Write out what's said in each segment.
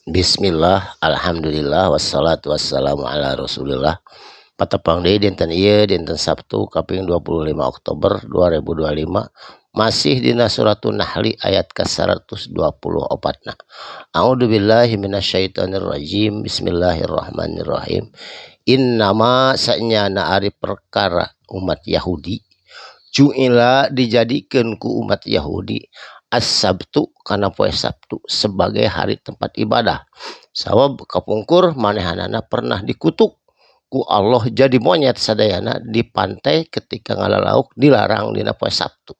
Bismillah, alhamdulillah, wassalatu wassalamu ala rasulillah. Patepang deui dinten ieu dinten Sabtu kaping 25 Oktober 2025 masih dina suratun Nahli ayat ke 124 na. A'udzubillahi minasyaitonir rajim. Bismillahirrahmanirrahim. Innama sanyana ari perkara umat Yahudi ju'ila dijadikeun ku umat Yahudi as-sabtu kana poe Sabtu sebagai hari tempat ibadah. Sawab kapungkur manehanana pernah dikutuk ku Allah jadi monyet sadayana di pantai ketika ngalalauk dilarang dina poe Sabtu.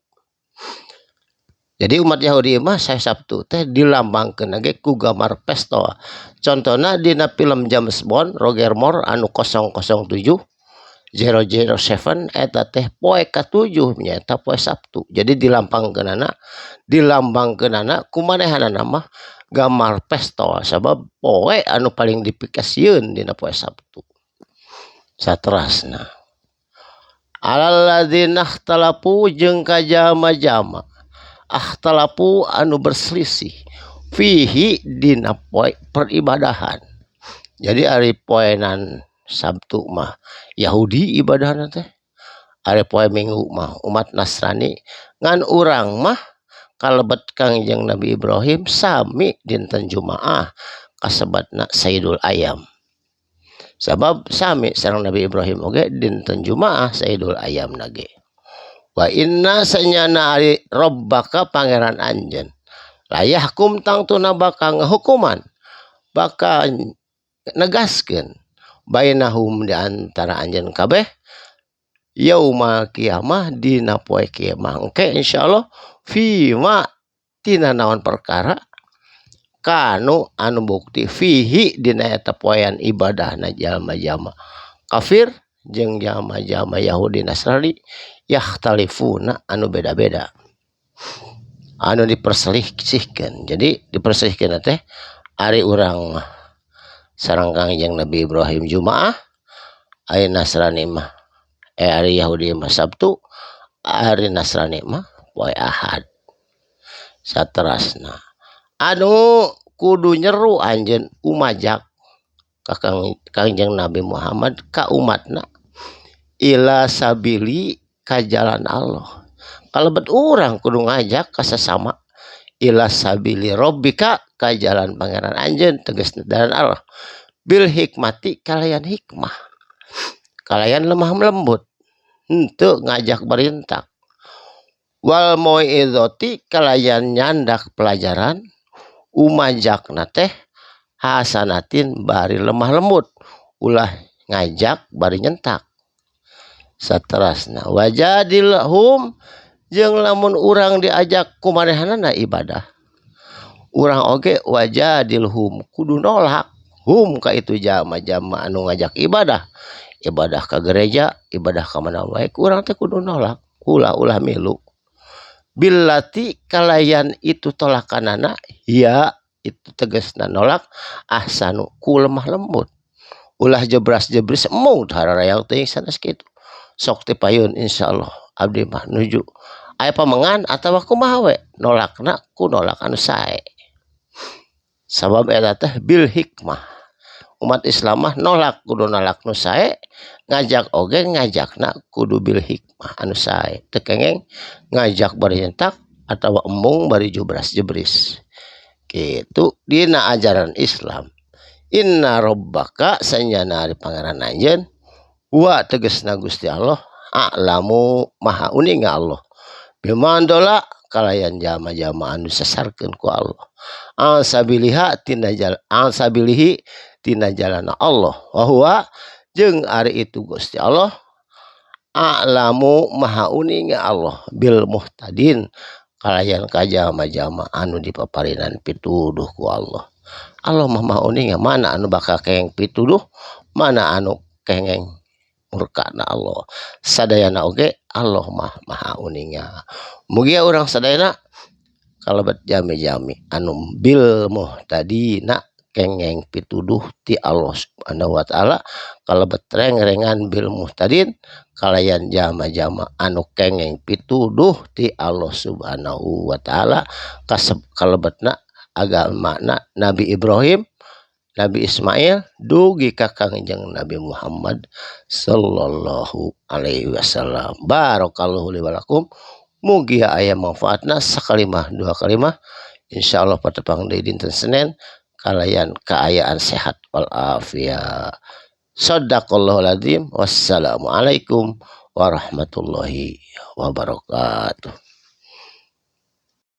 Jadi umat Yahudi mah sae Sabtu teh dilambangkeun ge ku gambar pesta. Contohna dina film James Bond Roger Moore anu 007 007 eta teh poe ka-7 nyaeta poe Sabtu. Jadi dilambangkeunana kumanehanana mah gambar pesta sabab poe anu paling dipikasieun dina poe Sabtu. Saterasna alalladzina ikhtalafu jeung ka jalma-jalma ikhtalafu anu berselisih fihi dina poe peribadahan. Jadi ari poenan Sabtu mah Yahudi ibadahna teh, ari poe Minggu mah umat Nasrani, ngan urang mah kalebet Kangjeng Nabi Ibrahim sami dinten Jumaah kasebatna Sayyidul Ayam. Sabab sami sareng Nabi Ibrahim oge dinten Jumaah Sayyidul Ayam nage. Wa inna sanyana ari Rabbaka pangeran anjeun layahkum tangtuna bakal ngahukuman bakal negaskeun bainahum di antara anjeun kabeh yaumul kiamah dina poe kiamah engke insyaallah fima tina naon perkara kanu anu bukti fihi dina eta poean ibadahna jalma-jalma kafir jeung jalma-jalma Yahudi Nasrani yakhtalifuna anu beda-beda anu diperselisihkeun. Jadi diperselisihkeun teh ari urang sareng Kangjeng Nabi Ibrahim Jumaah, ari Nasrani mah ari Yahudi mah Sabtu, ari Nasrani mah poe Ahad. Saterasna anu kudu nyeru anjeun umajak ka Kangjeng Nabi Muhammad ka umatna ila sabili ka jalan Allah. Kalebet urang kudu ngajak ka sesama ila sabili rabbika ka jalan pangeran anjeun tegasna jalan Allah bil hikmati kalayan hikmah kalayan lemah lembut henteu ngajak berintak wal mauizati kalayan nyandak pelajaran umajakna teh hasanatin bari lemah lembut ulah ngajak bari nyentak. Saterasna wajadilhum jeung lamun urang diajak kumanehanana ibadah urang oge wajadilhum kudu nolak hum ka itu jalma-jalma anu ngajak ibadah ka gereja ibadah ka mana wae urang teh kudu nolak ulah milu billati kalayan itu tolakanana ya itu tegasna nolak ahsanu ku lemah lembut ulah jebras-jebris emut hararayang teuing sanes kitu sok teh payun insyaallah abdi mah nuju aya pamengan atawa kumaha we nolakna ku nolak anu sae sabab eta teh bil hikmah umat Islam mah nolak kudu nolak nu sae ngajak oge ngajakna kudu bil hikmah anu sae teu kengeng ngajak bari nyentak atawa embung bari jubras-jebris kitu dina ajaran Islam. Inna rabbaka sanyana ari pangeran anjeun wa tegasna Gusti Allah a'lamu maha uning Allah bimandola kalayan jalma-jalma anu sasarkeun ku Allah al-sabilihi tina jalana Allah wa huwa jeung ari itu Gusti Allah a'lamu maha uning Allah bil muhtadin kalayan ka jalma-jalma anu dipaparinan pituduh ku Allah. Allah mah maha uning mana anu bakal kengeng pituduh mana anu kengeng murkana Allah sadayana oge Allah mah maha uningnya mugia urang sadayana kalebet jami-jami anu bil muhtadina kengeng pituduh ti Allah Subhanahu wa taala kalebet reng-rengan bil muhtadin kalayan jama-jama anu kengeng pituduh ti Allah Subhanahu wa taala kalebetna agamana Nabi Ibrahim Nabi Ismail dugi ka Kangjeng Nabi Muhammad sallallahu alaihi wasallam. Barakallahu li wa lakum. Mugi aya manfaatna sakalimah dua kalimah. Insyaallah patepang deui dinten Senin kalayan kaayaan sehat wal afiat. Shadaqallahul adzim. Wassalamualaikum warahmatullahi wabarakatuh.